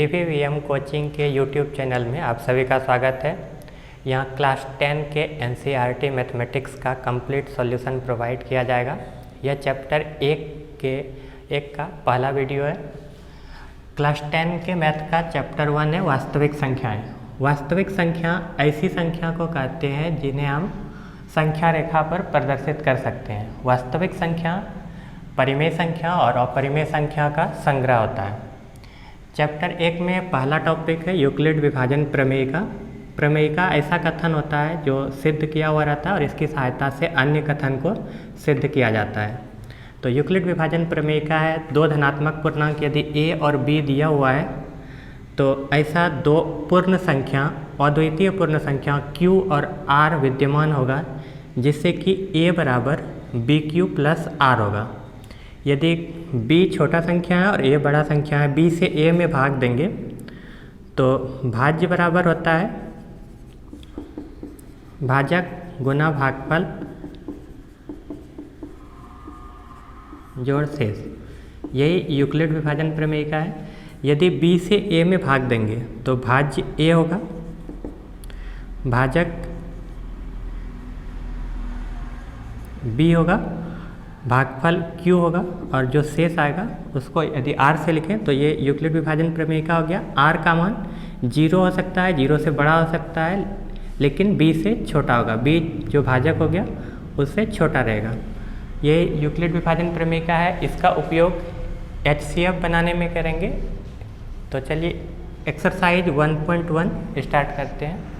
DVVM coaching के YouTube channel में आप सभी का स्वागत है। यहाँ क्लास 10 के NCERT मैथमेटिक्स का कंप्लीट सॉल्यूशन प्रोवाइड किया जाएगा। यह चैप्टर एक का पहला वीडियो है। क्लास 10 के मैथ का चैप्टर 1 है वास्तविक संख्याएं। वास्तविक संख्या ऐसी संख्या को कहते हैं जिन्हें हम संख्या रेखा पर प्रदर्शित कर सकते हैं। वास्तविक संख्या परिमेय संख्या और अपरिमेय संख्या का संग्रह होता है। चैप्टर 1 में पहला टॉपिक है यूक्लिड विभाजन प्रमेय का। प्रमेय का ऐसा कथन होता है जो सिद्ध किया हुआ रहता है और इसकी सहायता से अन्य कथन को सिद्ध किया जाता है। तो यूक्लिड विभाजन प्रमेय का है दो धनात्मक पूर्णांक यदि a और b दिया हुआ है तो ऐसा दो पूर्ण संख्या अद्वितीय पूर्ण संख्या q और r विद्यमान होगा जिससे कि a बराबर bq प्लस r होगा। यदि b छोटा संख्या है और a बड़ा संख्या है, b से a में भाग देंगे तो भाज्य बराबर होता है भाजक गुना भागफल जोड़ शेष। यही यूक्लिड विभाजन प्रमेय का है। यदि b से a में भाग देंगे तो भाज्य a होगा, भाजक b होगा, भागफल q होगा और जो शेष आएगा उसको यदि r से लिखें तो ये यूक्लिड विभाजन प्रमेय का हो गया। r का मान 0 हो सकता है, 0 से बड़ा हो सकता है, लेकिन b से छोटा होगा। b जो भाजक हो गया उससे छोटा रहेगा। ये यूक्लिड विभाजन प्रमेय का है। इसका उपयोग HCF बनाने में करेंगे। तो चलिए एक्सरसाइज 1.1 स्टार्ट करते हैं।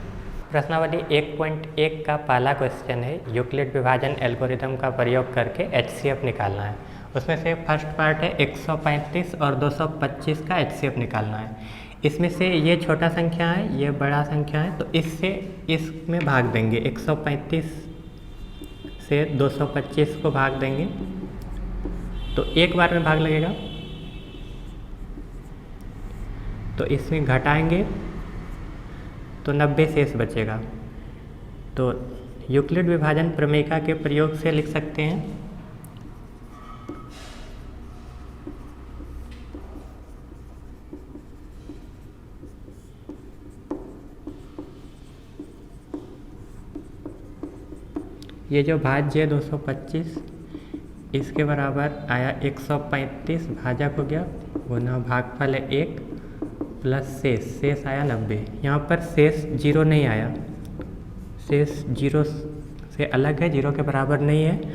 प्रश्नावली 1.1 का पहला क्वेश्चन है यूक्लिड विभाजन एल्गोरिथम का प्रयोग करके HCF निकालना है। उसमें से फर्स्ट पार्ट है 135 और 225 का HCF निकालना है। इसमें से ये छोटा संख्या है, ये बड़ा संख्या है, तो इससे इसमें भाग देंगे। 135 से 225 को भाग देंगे तो एक बार में भाग लगेगा, तो इसमें घटाएंगे तो 90 शेष बचेगा। तो यूक्लिड विभाजन प्रमेयिका के प्रयोग से लिख सकते हैं ये जो भाज्य है 225 इसके बराबर आया 135 भाजक हो गया गुना भागफल है 1 प्लस शेष आया 90। यहाँ पर शेष 0 नहीं आया, शेष 0 से अलग है, 0 के बराबर नहीं है।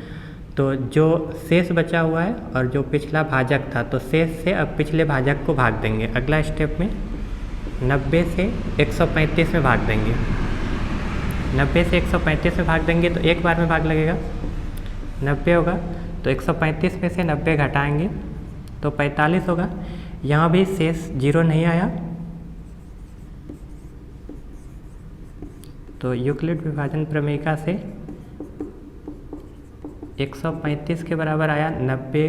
तो जो शेष बचा हुआ है और जो पिछला भाजक था तो शेष से अब पिछले भाजक को भाग देंगे। अगला स्टेप में 90 से 135 में भाग देंगे। 90 से 135 में भाग देंगे तो एक बार में भाग लगेगा, 90 होगा। तो 135 में से 90 घटाएंगे तो 45 होगा। यहाँ भी शेष 0 नहीं आया, तो यूक्लिड विभाजन प्रमेयिका से 135 के बराबर आया 90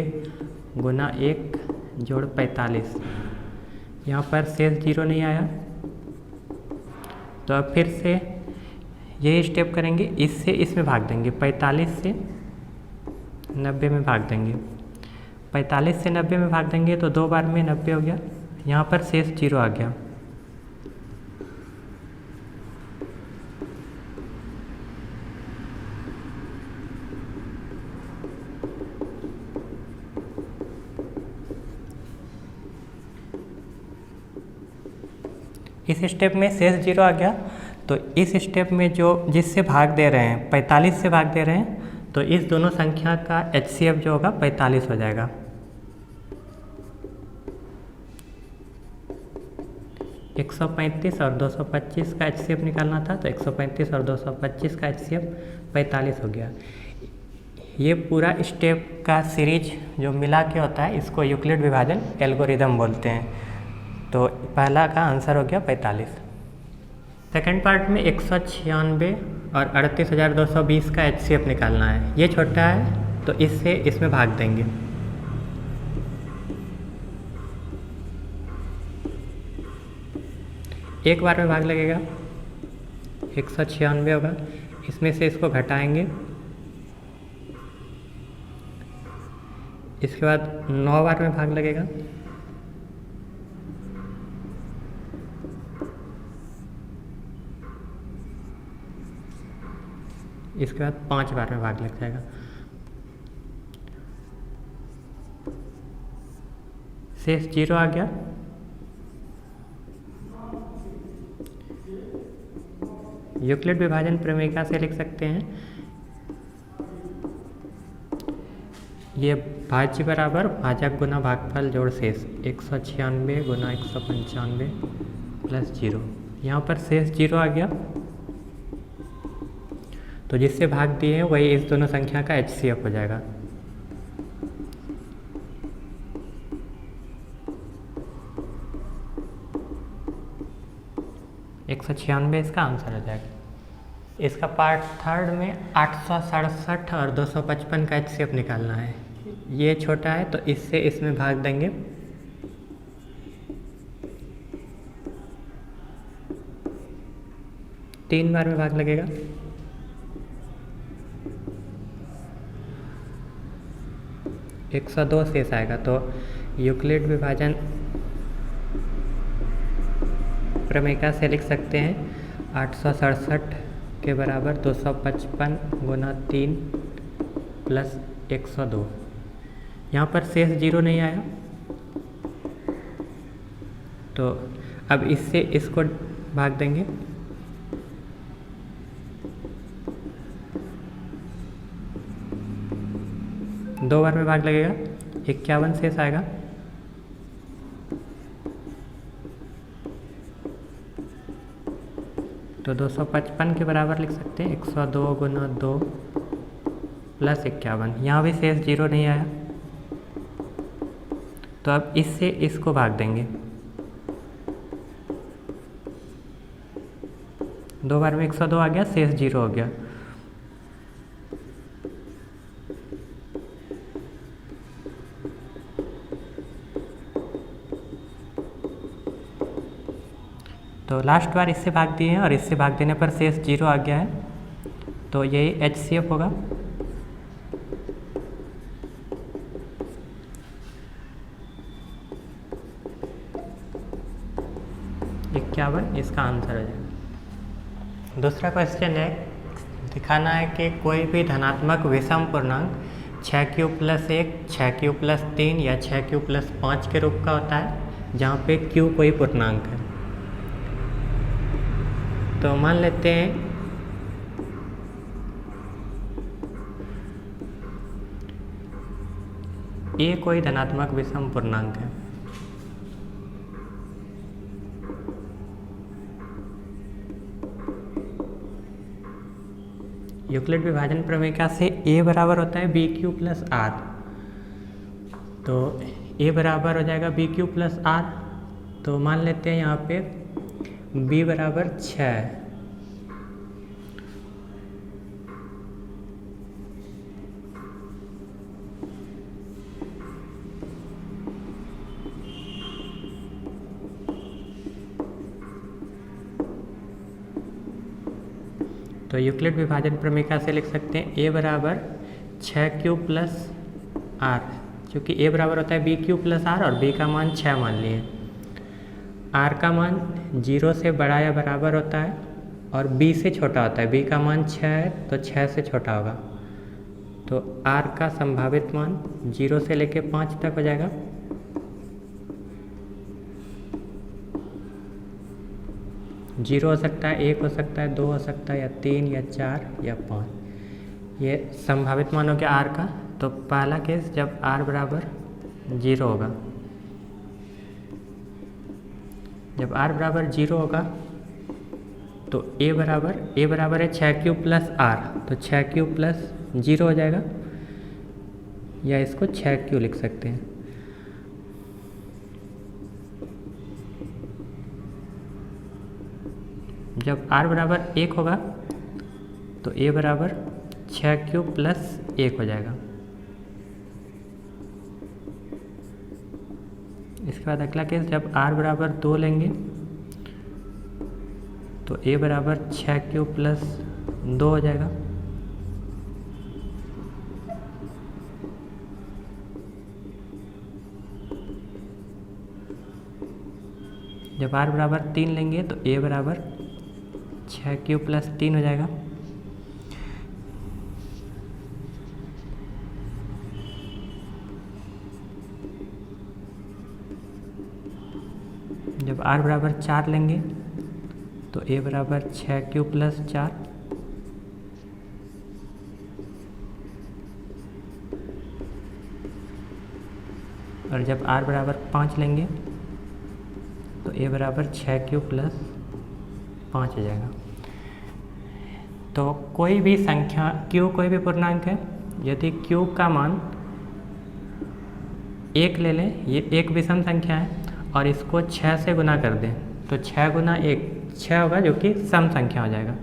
गुना 1 जोड़ 45। यहाँ पर शेष 0 नहीं आया, तो अब फिर से यही स्टेप करेंगे। इससे इसमें भाग देंगे, 45 से 90 में भाग देंगे। 45 से 90 में भाग देंगे तो दो बार में 90 हो गया। यहाँ पर शेष 0 आ गया। इस स्टेप में शेष 0 आ गया। तो इस स्टेप में जो जिससे भाग दे रहे हैं 45 से भाग दे रहे हैं तो इस दोनों संख्या का HCF जो होगा 45 हो जाएगा। एक 135 और 225 का HCF निकालना था तो 135 और 225 का HCF 45 हो गया। ये पूरा स्टेप का सीरीज जो मिला के होता है इसको यूक्लिड विभाजन एल्गोरिदम बोलते हैं। तो पहला का आंसर हो गया 45। सेकेंड पार्ट में 196 और 38,220 का HCF निकालना है। ये छोटा है तो इससे इसमें भाग देंगे। एक बार में भाग लगेगा, 196 होगा, इसमें से इसको घटाएंगे, इसके बाद 9 बार में भाग लगेगा, इसके बाद 5 बार में भाग लग जाएगा। शेष 0 आ गया। यूक्लिड विभाजन प्रमेयिका से लिख सकते हैं ये भाज्य बराबर भाजक गुना भागफल जोड़ शेष 196 गुना 195 प्लस 0। यहाँ पर शेष 0 आ गया, तो जिससे भाग दिए हैं वही इस दोनों संख्या का HCF हो जाएगा। एक 196 इसका आंसर हो जाएगा। इसका पार्ट थर्ड में 867 और 255 का HCF निकालना है। ये छोटा है तो इससे इसमें भाग देंगे। तीन बार में भाग लगेगा। एक 102 शेष आएगा, तो यूक्लिड विभाजन प्रमेयिका से लिख सकते हैं 867 के बराबर 255 गुना 3 प्लस 102। यहाँ पर शेष 0 नहीं आया, तो अब इससे इसको भाग देंगे। दो बार में भाग लगेगा, 51 शेष आएगा। तो 255 के बराबर लिख सकते हैं 102 गुना 2 प्लस 51। यहाँ भी शेष 0 नहीं आया, तो अब इससे इसको भाग देंगे। दो बार में 102 आ गया, शेष 0 हो गया। तो लास्ट बार इससे भाग दिए हैं और इससे भाग देने पर शेष 0 आ गया है, तो यही HCF होगा। इक्यावन इसका आंसर हो जाएगा। दूसरा क्वेश्चन है, दिखाना है कि कोई भी धनात्मक विषम पूर्णांक 6q + 1, 6q + 3 या 6q + 5 के रूप का होता है, जहाँ पे q कोई पूर्णांक है। तो मान लेते हैं a कोई धनात्मक विषम पूर्णांक है। यूक्लिड विभाजन प्रमेयिका से a बराबर होता है bq + r, तो a बराबर हो जाएगा bq + r। तो मान लेते हैं यहाँ पे b बराबर 6, तो यूक्लिड विभाजन प्रमेयिका से लिख सकते हैं a बराबर 6q + r, क्योंकि a बराबर होता है bq + r और b का मान 6 मान लिए। r का मान 0 से बड़ा या बराबर होता है और b से छोटा होता है। b का मान 6 है तो 6 से छोटा होगा, तो r का संभावित मान 0 से लेके 5 तक हो जाएगा। जीरो हो सकता है, 1 हो सकता है, 2 हो सकता है, या 3 या 4 या 5। ये संभावित मान हो गया r का। तो पहला केस जब r बराबर 0 होगा, जब r बराबर 0 होगा तो a बराबर है 6q + r, तो 6q + 0 हो जाएगा, या इसको 6q लिख सकते हैं। जब r बराबर 1 होगा तो a बराबर 6q + 1 हो जाएगा। इसके बाद अगला केस जब r बराबर 2 लेंगे तो a बराबर 6q + 2 हो जाएगा। जब r बराबर 3 लेंगे तो a बराबर 6q + 3 हो जाएगा। जब r बराबर 4 लेंगे तो a बराबर 6q प्लस 4, और जब r बराबर 5 लेंगे तो a बराबर 6q प्लस 5 हो जाएगा। तो कोई भी संख्या q कोई भी पूर्णांक है, यदि q का मान 1 ले लें, ये एक विषम संख्या है, और इसको 6 से गुना कर दें तो 6 गुना 1 6 होगा, जो कि सम संख्या हो जाएगा।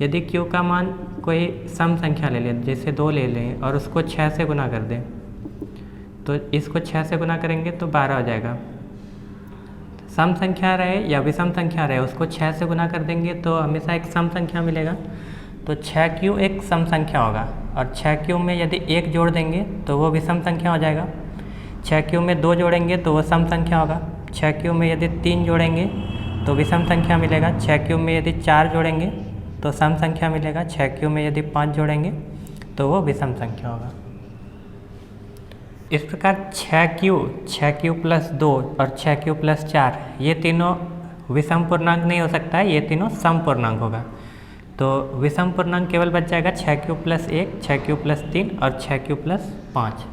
यदि q का मान कोई सम संख्या ले लें, जैसे 2 ले लें और उसको 6 से गुना कर दें, तो इसको 6 से गुना करेंगे तो 12 हो जाएगा। सम संख्या रहे या विषम संख्या रहे, उसको 6 से गुना कर देंगे तो हमेशा एक सम संख्या मिलेगा। तो 6q एक सम संख्या होगा, और 6q में यदि 1 जोड़ देंगे तो वो विषम संख्या हो जाएगा। 6q में 2 जोड़ेंगे तो वो सम संख्या होगा। 6q में यदि 3 जोड़ेंगे तो विषम संख्या मिलेगा। 6q में यदि 4 जोड़ेंगे तो सम संख्या मिलेगा। 6q में यदि 5 जोड़ेंगे तो वो विषम संख्या होगा। इस प्रकार 6q प्लस 2 और 6q प्लस 4 ये तीनों विषम पूर्णांक नहीं हो सकता है, ये तीनों सम पूर्णांक होगा। तो विषम पूर्णांक केवल बच जाएगा 6q प्लस 1, 6q प्लस 3 और 6q प्लस 5।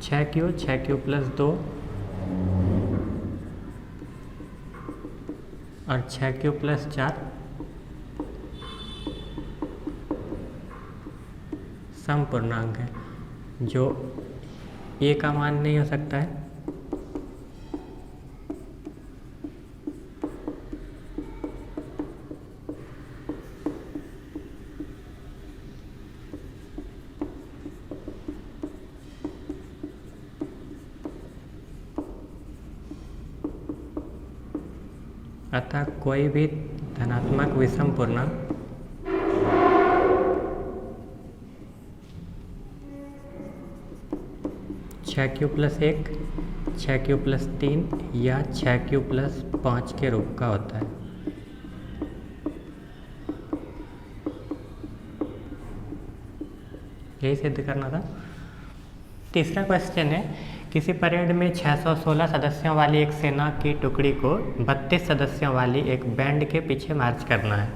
छः क्यू प्लस 2 और 6q प्लस 4 सम पूर्णांक है, जो a का मान नहीं हो सकता है। अतः कोई भी धनात्मक विषम पूर्णांक छः क्यू प्लस 1, 6q प्लस 3 या 6q प्लस 5 के रूप का होता है। यही सिद्ध करना था। तीसरा क्वेश्चन है, किसी परेड में 616 सदस्यों वाली एक सेना की टुकड़ी को 32 सदस्यों वाली एक बैंड के पीछे मार्च करना है।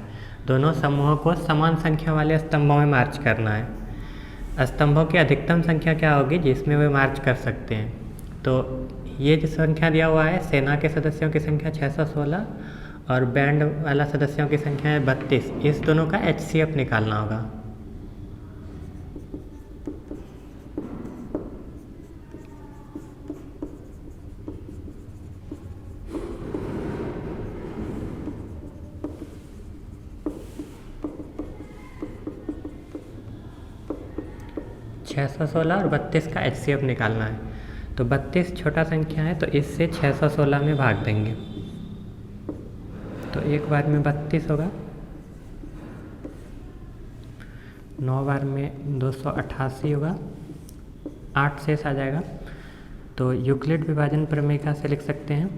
दोनों समूहों को समान संख्या वाले स्तंभों में मार्च करना है। स्तंभों की अधिकतम संख्या क्या होगी जिसमें वे मार्च कर सकते हैं? तो ये जो संख्या दिया हुआ है, सेना के सदस्यों की संख्या 616 और बैंड वाला सदस्यों की संख्या है 32। इस दोनों का HCF निकालना होगा। छः सौ 16 और 32 का HCF निकालना है। तो 32 छोटा संख्या है, तो इससे 616 में भाग देंगे तो एक बार में 32 होगा, 9 बार में 288 होगा, 8 शेष आ जाएगा। तो यूक्लिड विभाजन प्रमेय से लिख सकते हैं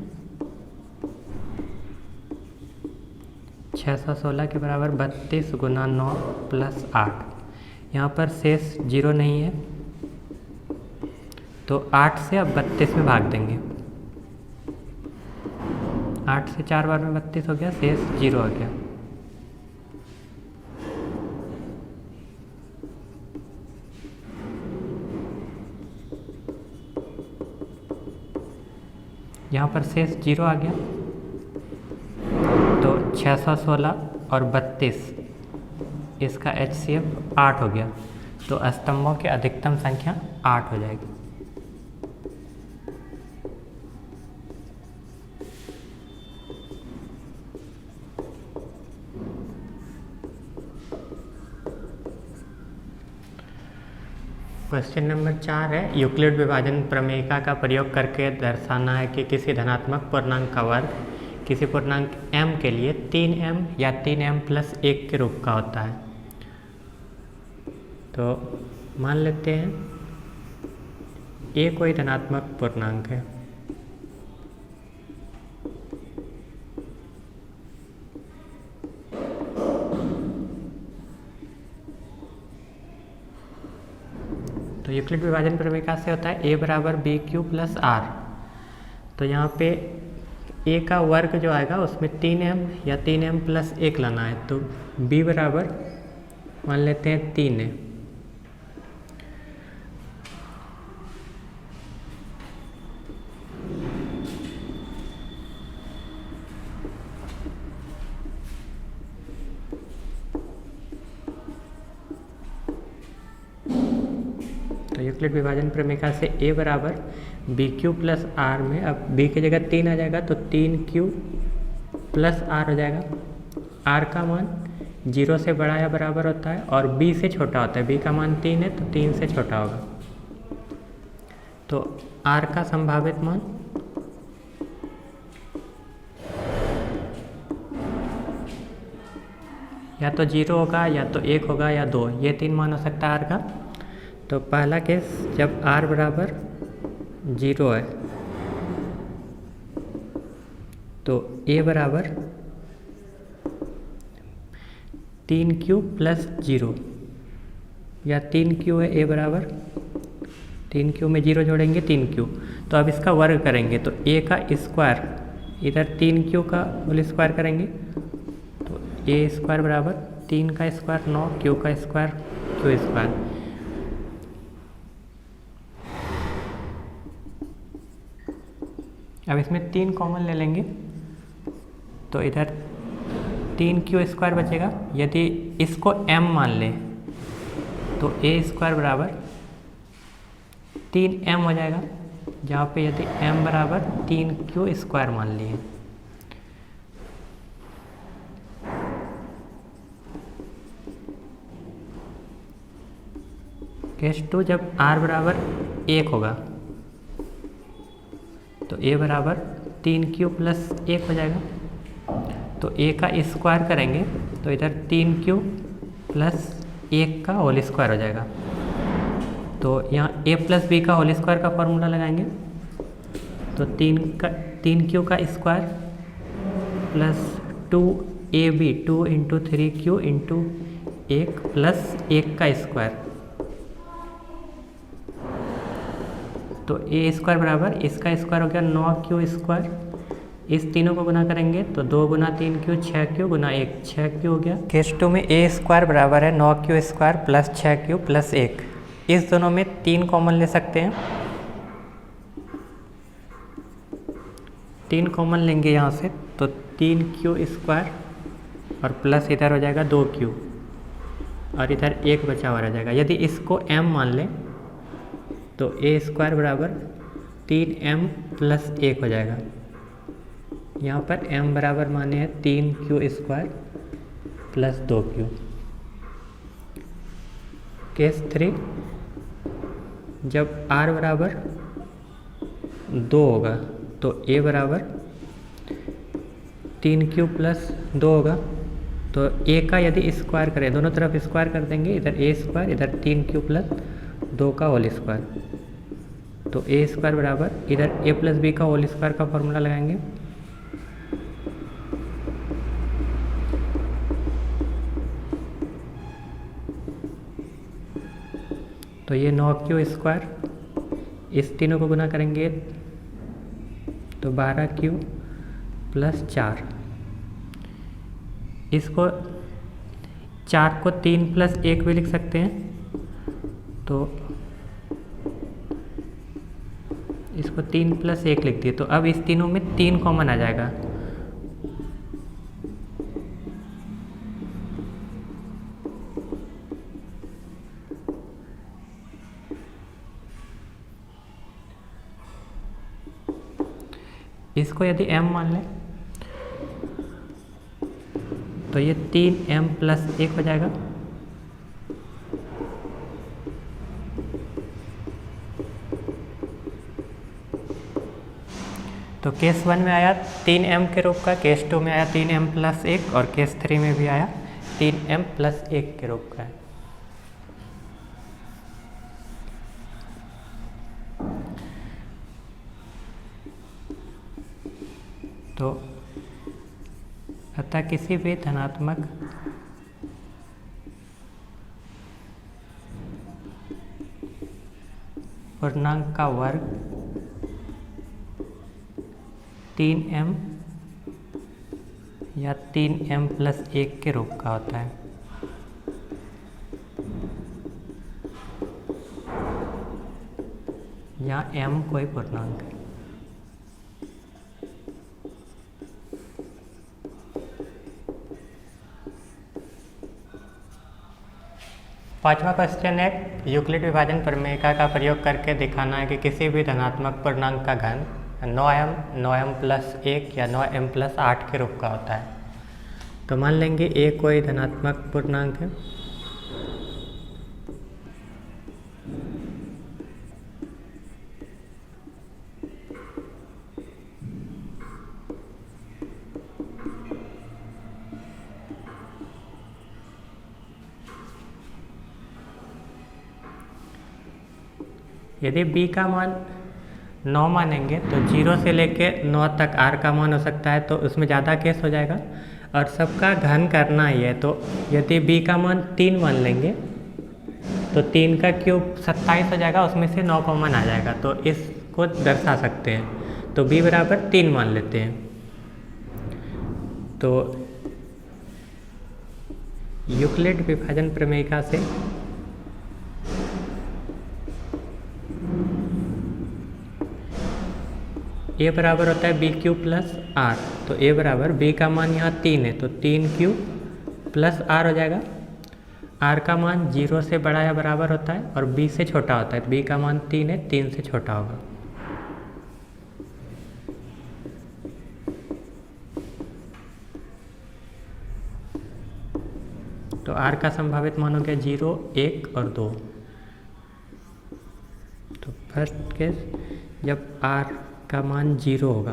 616 के बराबर 32 गुना 9 प्लस 8। यहाँ पर शेष 0 नहीं है, तो 8 से अब 32 में भाग देंगे। 8 से 4 बार में 32 हो गया, शेष 0 हो गया। यहाँ पर शेष 0 आ गया, तो 616 और 32 इसका HCF 8 हो गया। तो स्तंभों की अधिकतम संख्या 8 हो जाएगी। क्वेश्चन नंबर 4 है, यूक्लिड विभाजन प्रमेयिका का प्रयोग करके दर्शाना है कि किसी धनात्मक पूर्णांक का वर्ग किसी पूर्णांक m के लिए 3m या 3m प्लस 1 के रूप का होता है। तो मान लेते हैं a कोई धनात्मक पूर्णांक है तो यूक्लिड विभाजन प्रमेय से होता है a बराबर बी क्यू प्लस आर। तो यहाँ पे a का वर्ग जो आएगा उसमें 3m या 3m प्लस 1 लाना है। तो b बराबर मान लेते हैं 3 है। तो यूक्लिड विभाजन प्रमेय से a बराबर बी क्यू प्लस आर में अब b की जगह 3 आ जाएगा तो 3q प्लस आर हो जाएगा। r का मान 0 से बड़ा या बराबर होता है और b से छोटा होता है। b का मान 3 है तो 3 से छोटा होगा। तो r का संभावित मान या तो 0 होगा या तो 1 होगा या 2, ये 3 मान हो सकता है r का। तो पहला केस जब r बराबर 0 है तो a बराबर 3q प्लस 0 या 3q है। a बराबर 3q में 0 जोड़ेंगे 3q। तो अब इसका वर्ग करेंगे तो a का स्क्वायर इधर 3q का होल स्क्वायर करेंगे तो a स्क्वायर बराबर 3 का स्क्वायर 9, q का स्क्वायर q स्क्वायर। अब इसमें 3 कॉमन ले लेंगे तो इधर 3q स्क्वायर बचेगा। यदि इसको m मान लें तो a स्क्वायर बराबर 3m हो जाएगा, जहाँ पे यदि m बराबर 3q स्क्वायर मान लिए। केस 2 जब r बराबर 1 होगा तो a बराबर 3q प्लस 1 हो जाएगा। तो a का स्क्वायर करेंगे तो इधर 3q प्लस 1 का होल स्क्वायर हो जाएगा। तो यहाँ a प्लस b का होल स्क्वायर का फॉर्मूला लगाएंगे तो 3q का square plus 2ab 2 into 3q into 1 plus 1 का स्क्वायर। तो a स्क्वायर बराबर इसका स्क्वायर हो गया 9q स्क्वायर। इस तीनों को गुना करेंगे तो 2 गुना 3q 6q गुना 1 6q हो गया। केस 2 में a स्क्वायर बराबर है 9q square plus 6q plus 1। इस दोनों में 3 कॉमन ले सकते हैं। 3 कॉमन लेंगे यहाँ से तो 3q स्क्वायर और प्लस इधर हो जाएगा 2q और इधर 1 बचा हुआ रह जाएगा। यदि इसको m मान लें तो a स्क्वायर बराबर 3m प्लस 1 हो जाएगा। यहाँ पर m बराबर माने हैं 3q square plus 2q। Case 3 जब r बराबर 2 होगा तो a बराबर 3q प्लस 2 होगा। तो a का यदि स्क्वायर करें, दोनों तरफ स्क्वायर कर देंगे, इधर a स्क्वायर इधर 3q प्लस 2 का होल स्क्वायर। तो a स्क्वायर बराबर इधर a प्लस b का होल स्क्वायर का फॉर्मूला लगाएंगे तो ये 9q स्क्वायर, इस तीनों को गुना करेंगे तो 12q प्लस 4। इसको 4 को 3 प्लस 1 भी लिख सकते हैं तो इसको 3 प्लस 1 लिख दिए। तो अब इस तीनों में 3 कॉमन आ जाएगा। इसको यदि m मान लें तो ये 3m प्लस 1 हो जाएगा। तो केस 1 में आया 3m के रूप का, केस 2 में आया 3m प्लस 1 और केस 3 में भी आया 3m प्लस 1 के रूप का है। तो अतः किसी भी धनात्मक पूर्णांक का वर्ग 3m या 3m+1 के रूप का होता है। यहाँ m कोई पूर्णांक है। पांचवा क्वेश्चन है, यूक्लिड विभाजन प्रमेयिका का प्रयोग करके दिखाना है कि किसी भी धनात्मक पूर्णांक का घन 9m, 9m+1 या 9m+8 के रूप का होता है। तो मान लेंगे a कोई धनात्मक पूर्णांक है, यदि b का मान 9 मानेंगे तो 0 से लेके 9 तक r का मान हो सकता है, तो उसमें ज़्यादा केस हो जाएगा और सबका घन करना ही है। तो यदि b का मान 3 मान लेंगे तो 3 का क्यूब 27 हो जाएगा, उसमें से 9 कॉमन आ जाएगा, तो इसको दर्शा सकते हैं। तो b बराबर 3 मान लेते हैं। तो यूक्लिड विभाजन प्रमेयिका से a बराबर होता है b³ + r। तो a बराबर b का मान यहाँ 3 है, तो 3³ + r हो जाएगा। r का मान 0 से बड़ा या बराबर होता है और b से छोटा होता है। b का मान 3 है, 3 से छोटा होगा। तो r का संभावित मान हो गया 0, 1 और 2। तो फर्स्ट केस, जब r का मान 0 होगा,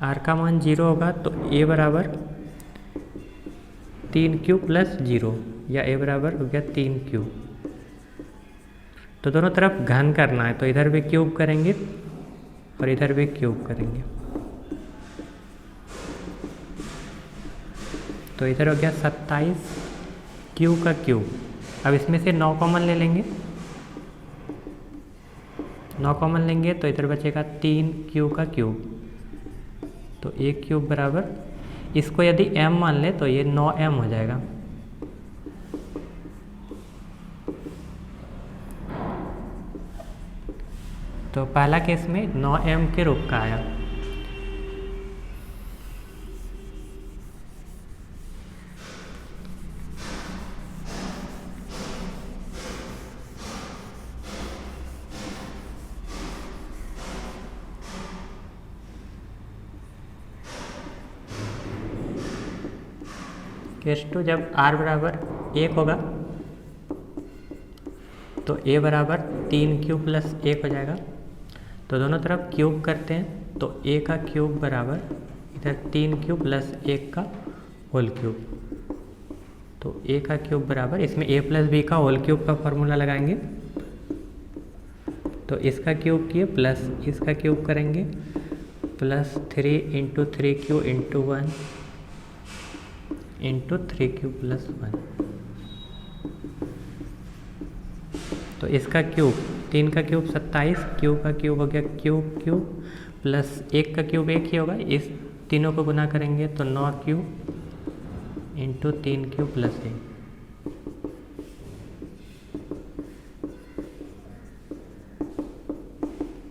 r का मान 0 होगा तो a बराबर 3³ + 0 या a बराबर हो गया 3³ तो दोनों तरफ घन करना है, तो इधर भी क्यूब करेंगे और इधर भी क्यूब करेंगे। तो इधर हो गया 27 क्यू का क्यूब। अब इसमें से 9 कॉमन ले लेंगे, 9 कॉमन लेंगे तो इधर बचेगा 3 का क्यूब। तो 1³ बराबर, इसको यदि m मान ले तो ये 9m हो जाएगा। तो पहला केस में 9m के रूप का आया। केस 2, जब r बराबर 1 होगा तो a बराबर 3³ + 1 हो जाएगा। तो दोनों तरफ क्यूब करते हैं, तो a का क्यूब बराबर इधर 3³ + 1 का होल क्यूब। तो a का क्यूब बराबर, इसमें a + b का होल क्यूब का फॉर्मूला लगाएंगे। तो इसका क्यूब किए प्लस इसका क्यूब करेंगे, +3 × 3³ × 1 × 3³ + 1। तो इसका क्यूब, 3 का क्यूब 27, क्यूब का क्यूब हो गया क्यूब प्लस 1 का क्यूब 1 ही होगा, इस तीनों को गुना करेंगे तो 9³ × 3³ + 1।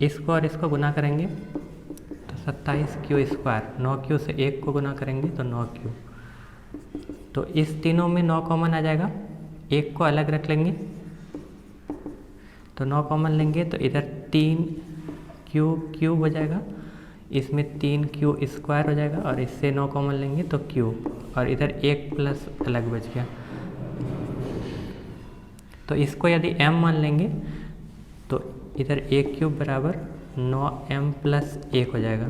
इसको और इसको गुना करेंगे तो 27Q², 9Q से 1 को गुना करेंगे तो 9Q। तो इस तीनों में 9 कॉमन आ जाएगा, 1 को अलग रख लेंगे तो 9 कॉमन लेंगे तो इधर 3Q³ हो जाएगा, इसमें 3Q² हो जाएगा और इससे 9 कॉमन लेंगे तो क्यूब, और इधर 1 प्लस अलग बच गया। तो इसको यदि m मान लेंगे तो इधर 1³ बराबर 9m + 1 हो जाएगा।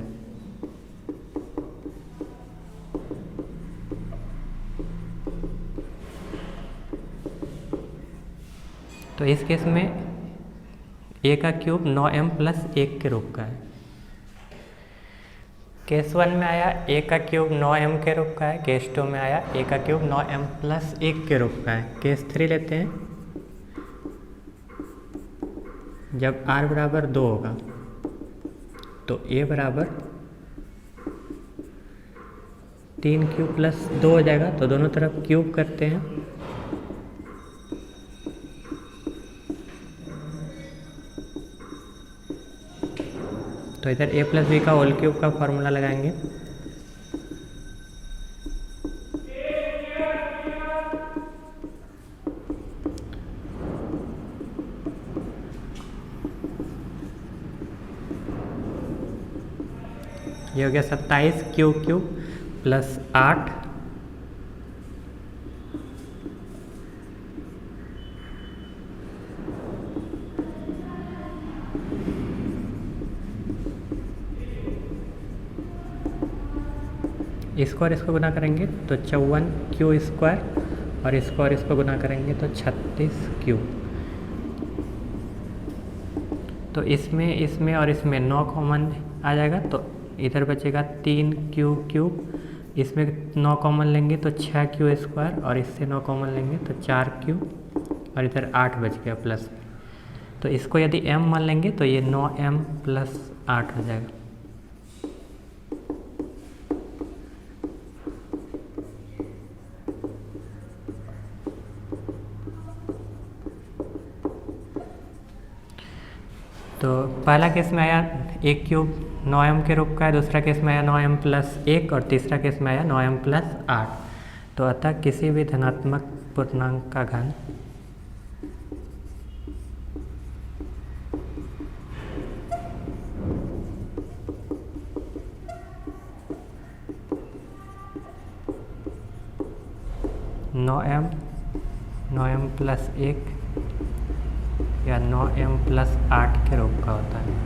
तो इस केस में a का क्यूब 9m + 1 के रूप का है। केस 1 में आया a का क्यूब 9m के रूप का है, केस 2 में आया a का क्यूब 9m + 1 के रूप का है। केस 3 लेते हैं। जब r बराबर 2 होगा तो a बराबर 3 क्यूब प्लस 2 हो जाएगा। तो दोनों तरफ क्यूब करते हैं। तो इधर a प्लस बी का होल क्यूब का फॉर्मूला लगाएंगे। ये हो गया 27 क्यूब प्लस 8 इसको और इसको गुना करेंगे तो 54 क्यू स्क्वायर और इसको गुना करेंगे तो 36 क्यू। तो इसमें और इसमें 9 कॉमन आ जाएगा तो इधर बचेगा 3 क्यू क्यूब। इसमें 9 कॉमन लेंगे तो 6 क्यू स्क्वायर और इससे 9 कॉमन लेंगे तो 4 क्यू और इधर 8 बच गया प्लस। तो इसको यदि m मान लेंगे तो ये 9m प्लस 8 हो जाएगा। तो पहला केस में आया 1 क्यूब 9m के रूप का है, दूसरा केस में आया 9m प्लस 1 और तीसरा केस में आया 9m प्लस 8। तो अतः किसी भी धनात्मक पूर्णांक का घन नौ एम प्लस 1 या 9m प्लस 8 के रूप का होता है।